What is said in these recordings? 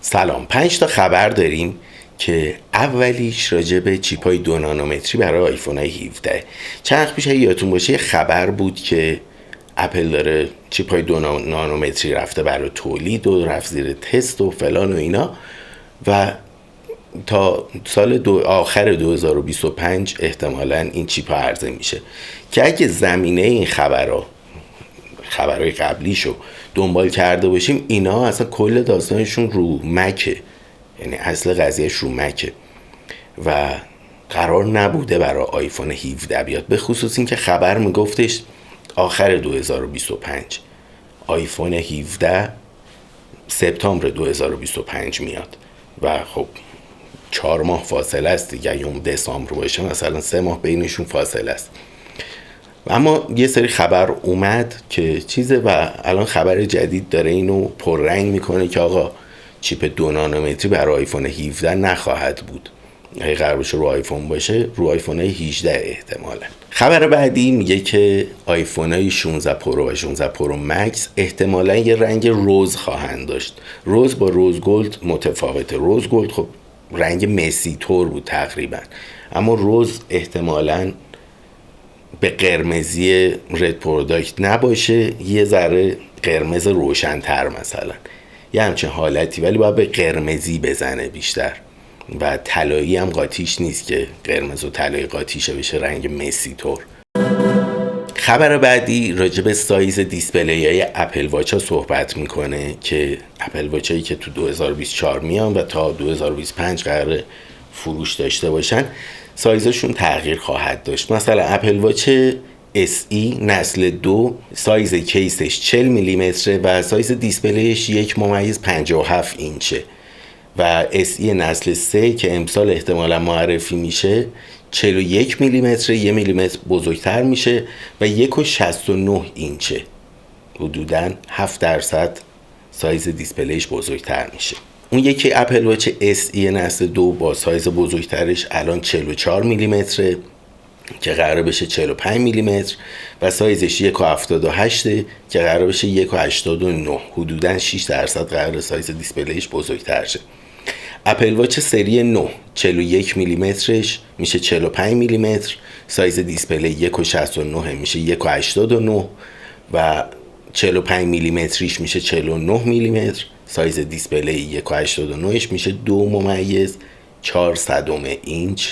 سلام. 5 تا خبر داریم که اولیش راجع به چیپای 2 نانومتری برای آیفون 17. چند وقت پیش یادتون باشه خبر بود که اپل داره چیپای 2 نانومتری رفته برای تولید و رفت زیر تست و فلان و اینا و تا سال آخر 2025 احتمالاً این چیپ ها عرضه میشه که اگه زمینه این خبرهای قبلیشو دنبال کرده باشیم، اینا اصلا کل داستانشون رو مکه، یعنی اصل قضیهش رو مکه و قرار نبوده برای آیفون 17 بیاد، به خصوص این که خبر میگفتش آخر 2025 آیفون 17 سپتامبر 2025 میاد و خب 4 ماه فاصله است دیگه. یوم دسامبر باشه مثلا 3 ماه بینشون فاصله است. اما یه سری خبر اومد که چیزه و الان خبر جدید داره اینو پررنگ میکنه که آقا چیپ 2 نانومتری برای آیفون 17 نخواهد بود. اگه قرار باشه رو آیفون باشه، رو آیفون 18 احتمالا. خبر بعدی میگه که آیفون های 16 پرو و 16 پرو مکس احتمالا یه رنگ روز خواهند داشت. روز با روز گلد متفاوته. روز گلد خب رنگ مسی تور بود تقریبا، اما روز احتمالاً به قرمزی رد پروداکت نباشه، یه ذره قرمز روشن‌تر مثلا، یه همچین حالتی، ولی باید به قرمزی بزنه بیشتر و طلایی هم قاطیش نیست که قرمز و طلایی قاطیشه بشه رنگ مسی تور. خبر بعدی راجع به سایز دیسپلی های اپل واچ ها صحبت میکنه که اپل واچ هایی که تو 2024 میان و تا 2025 قراره فروش داشته باشن سایزشون تغییر خواهد داشت. مثلا اپل واچ SE نسل 2 سایز کیسش 40 میلیمتره و سایز دیسپلیش 1.57 اینچه و SE نسل 3 که امسال احتمالا معرفی میشه 41 میلیمتره، 1 میلیمتر بزرگتر میشه و 1.69 اینچه، حدوداً 7% سایز دیسپلیش بزرگتر میشه. اون یکی اپل واچ SE نسل 2 با سایز بزرگترش الان 44 میلیمتره که قرار بشه 45 میلیمتر و سایزش 1.78 که قرار بشه 1.89، حدوداً 6% قرار سایز دیسپلیش بزرگتر شه. اپل واچ سری 9 41 میلیمترش میشه 45 میلیمتر، سایز دیسپلی 1.69 میشه 1.89 و 45 میلیمتریش میشه 49 میلیمتر، سایز دیسپلی 1.89ش میشه 2.4 اینچ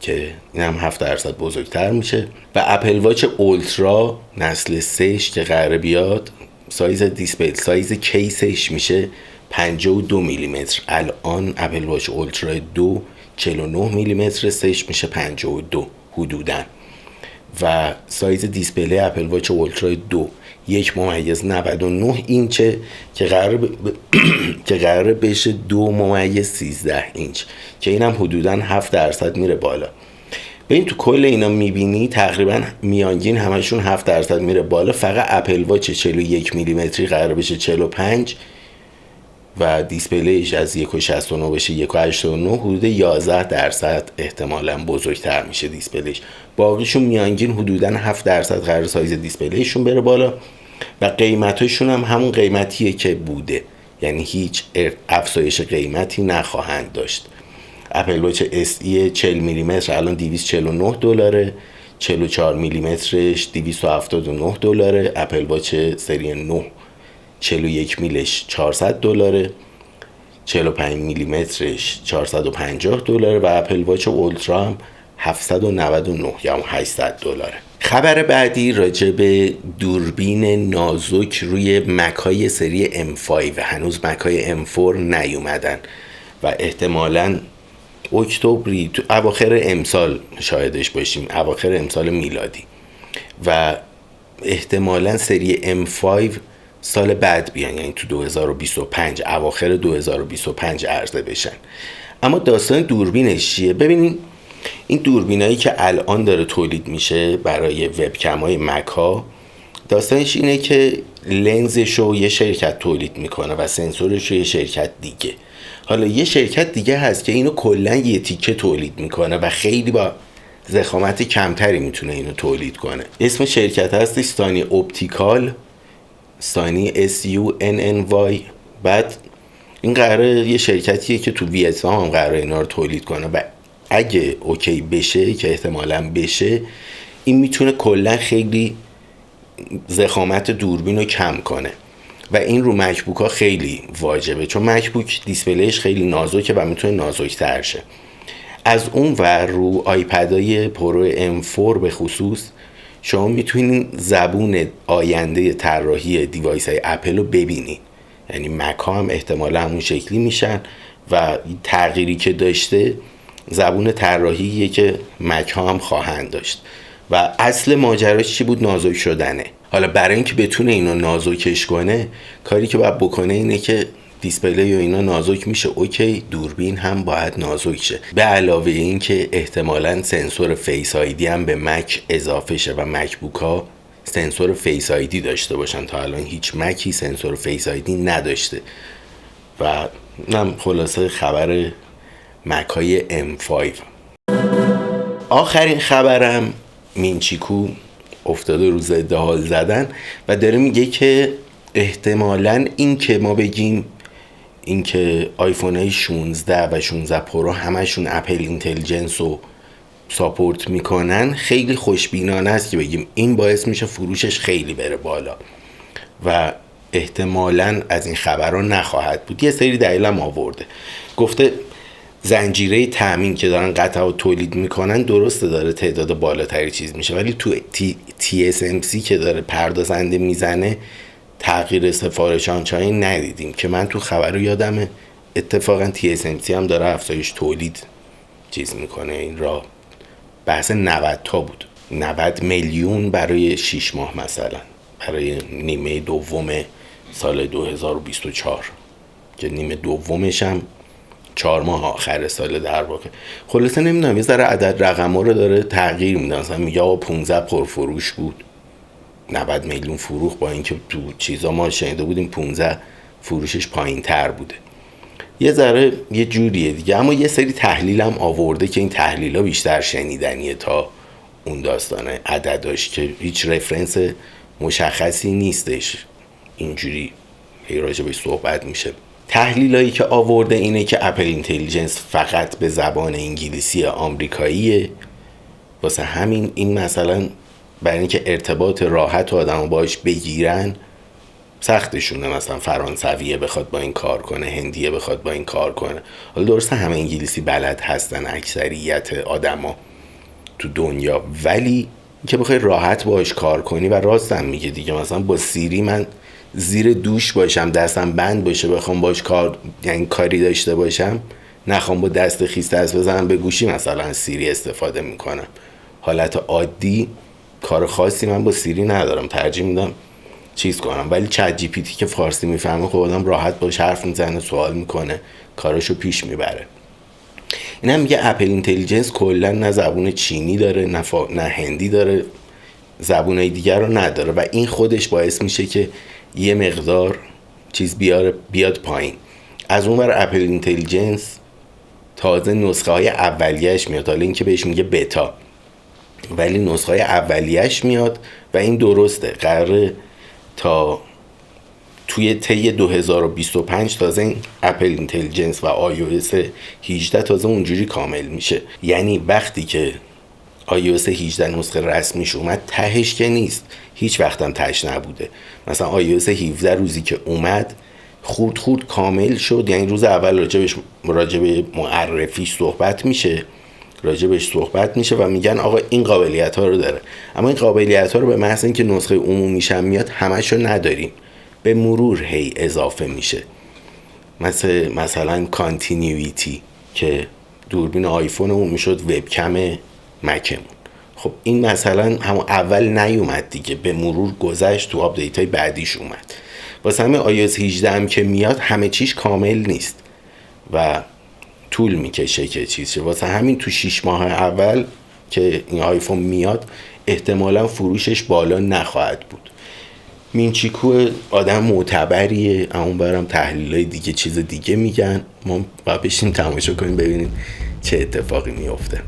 که این هم 7% بزرگتر میشه. و اپل واچ اولترا نسل 3 که قراره بیاد سایز دیسپلی سایز کیسش میشه 52 میلیمتر. الان اپل واچ اولترا 2 49 میلیمتر، سهش میشه 52 حدوداً و سایز دیسپلی اپل واچ اولترا 2 1.99 اینچه که قراره بشه 2.13 اینچ که اینم حدوداً 7% میره بالا. ببین تو کل اینا میبینی تقریبا میانگین همشون 7% میره بالا. فقط اپل واچ 41 میلیمتری قراره بشه 45 و دیسپلیش از 1.69 بشه 1.89، حدود 11% احتمالاً بزرگتر میشه دیسپلیش. باقیشون میانگین حدوداً 7% قرار سایز دیسپلیشون بره بالا و قیمتاشون هم همون قیمتیه که بوده، یعنی هیچ افزایش قیمتی نخواهند داشت. اپل واچ SE 40 میلیمتر الان $249، 44 میلیمترش $279. اپل واچ سری 9 41 میلش $400، 45 میلیمترش $450 و اپل واچ اولترا هم $799 یا $800. خبر بعدی راجع به دوربین نازک روی مک‌های سری M5 و هنوز مک‌های M4 نیومدن و احتمالاً اکتبری تو اواخر امسال شاهدش باشیم، اواخر امسال میلادی، و احتمالاً سری M5 سال بعد بیان، یعنی تو 2025 اواخر 2025 عرضه بشن. اما داستان دوربینش چیه؟ ببینین این دوربینایی که الان داره تولید میشه برای وبکم های مک ها، داستانش اینه که لنزشو یه شرکت تولید میکنه و سنسورشو یه شرکت دیگه. حالا یه شرکت دیگه هست که اینو کلا یه تیکه تولید میکنه و خیلی با ضخامت کمتری میتونه اینو تولید کنه. اسم شرکت هست سانی اپتیکال، سانی SUNNY. بعد این قراره یه شرکتیه که تو ویتنام هم قراره اینا رو تولید کنه و اگه اوکی بشه که احتمالاً بشه، این میتونه کلا خیلی ضخامت دوربین رو کم کنه و این رو مکبوک ها خیلی واجبه، چون مکبوک دیسپلیش خیلی نازکه و میتونه نازک‌تر شه. از اون ور رو آیپدهای پرو M4 به خصوص شما میتونین زبون آینده طراحی دیوایس های اپل رو ببینین، یعنی مک ها هم احتمالا همون شکلی میشن و تغییری که داشته زبون طراحیه که مک ها هم خواهند داشت. و اصل ماجراش چی بود؟ نازک شدنه. حالا برای اینکه بتونه اینو نازکش کنه، کاری که باید بکنه اینه که دیسپلی و اینا نازک میشه، اوکی، دوربین هم باید نازک شه. به علاوه این که احتمالاً سنسور فیس آیدی هم به مک اضافه شه و مکبوک ها سنسور فیس آیدی داشته باشن. تا الان هیچ مکی سنسور فیس آیدی نداشته و نم خلاصه خبر مک های M5. آخرین خبرم مینچیکو افتاده رو ضد حال زدن و داره میگه که احتمالاً این که ما بگیم این که آیفون های 16 و 16 پرو همشون اپل اینتلیجنس رو ساپورت میکنن خیلی خوشبینانه است که بگیم این باعث میشه فروشش خیلی بره بالا و احتمالاً از این خبرها نخواهد بود. یه سری دلیل هم آورده، گفته زنجیره تامین که دارن قطعات تولید میکنن درسته داره تعداد بالاتری چیز میشه، ولی تو TSMC که داره پردازنده میزنه تغییر سفارش آنچنانی ندیدیم که من تو خبر رو یادمه. اتفاقا TSMC هم داره افزایش تولید چیز میکنه. این را بحث 90 تا بود، 90 میلیون برای 6 ماه مثلا، برای نیمه دوم سال 2024 که نیمه دومش هم 4 ماه آخر سال در واقع. خلاصه نمیدونم یه ذره عدد رقم‌ها رو داره تغییر میده. مثلا میگه آقا 15 پرفروش بود، 90 میلیون فروخت، با اینکه تو چیزا ما شنیده بودیم 15 فروشش پایین‌تر بوده. یه ذره یه جوریه دیگه. اما یه سری تحلیل هم آورده که این تحلیل‌ها بیشتر شنیدنیه تا اون داستانه عدداش که هیچ رفرنس مشخصی نیستش، اینجوری راجبش صحبت میشه. تحلیلایی که آورده اینه که اپل اینتلیجنس فقط به زبان انگلیسی آمریکاییه، واسه همین این مثلا برای اینکه ارتباط راحت آدمو باهاش بگیرن سختشونه، مثلا فرانسویه بخواد با این کار کنه، هندیه بخواد با این کار کنه. حالا درسته همه انگلیسی بلد هستن اکثریت آدما تو دنیا، ولی که بخوای راحت باهاش کار کنی و راستم میگه دیگه. مثلا با سیری من زیر دوش باشم، دستم بند باشه، بخوام باش کار یعنی کاری داشته باشم، نخوام با دست خیس دست بزنم به گوشی مثلا سیری استفاده میکنم. حالت عادی کار خاصی من با سیری ندارم، ترجیح میدم چیز کنم. ولی چت جی پی تی که فارسی میفهمه خب آدم راحت باش حرف میزنه، سوال میکنه، کاراشو پیش میبره. این هم میگه اپل اینتلیجنس کلا نه زبون چینی داره نه هندی داره، زبونای دیگر رو نداره و این خودش باعث میشه که یه مقدار چیز بیاد پایین. از اون ور اپل اینتلیجنس تازه نسخه های اولیه‌اش میاد، حالا این که بهش میگه بتا، ولی نسخه های اولیه‌اش میاد و این درسته قراره تا توی طی 2025 تازه این اپل اینتلیجنس و iOS 18 تازه اونجوری کامل میشه. یعنی وقتی که iOS 18 نسخه رسمیش اومد تهش که نیست، هیچ وقتم تهش نبوده. مثلا iOS 17 روزی که اومد خورد کامل شد، یعنی روز اول راجب معرفیش صحبت میشه و میگن آقا این قابلیت ها رو داره، اما این قابلیت ها رو به محض اینکه نسخه عمومیش هم میاد همش رو نداریم، به مرور هی اضافه میشه. مثلا کانتینیویتی که دوربین آیفون اون میشد وبکم مکمون. خب این مثلا همون اول نیومد دیگه، به مرور گذشت، تو آپدیت های بعدیش اومد. واسه همین iOS 18 هم که میاد همه چیش کامل نیست و طول میکشه که چیز شه. واسه همین تو 6 ماه اول که این آیفون میاد احتمالا فروشش بالا نخواهد بود. مینچیکو آدم معتبریه، اون برم تحلیلای دیگه چیز دیگه میگن، ما باید بشیم تماشا کنیم ببینیم چه اتفاقی میفته.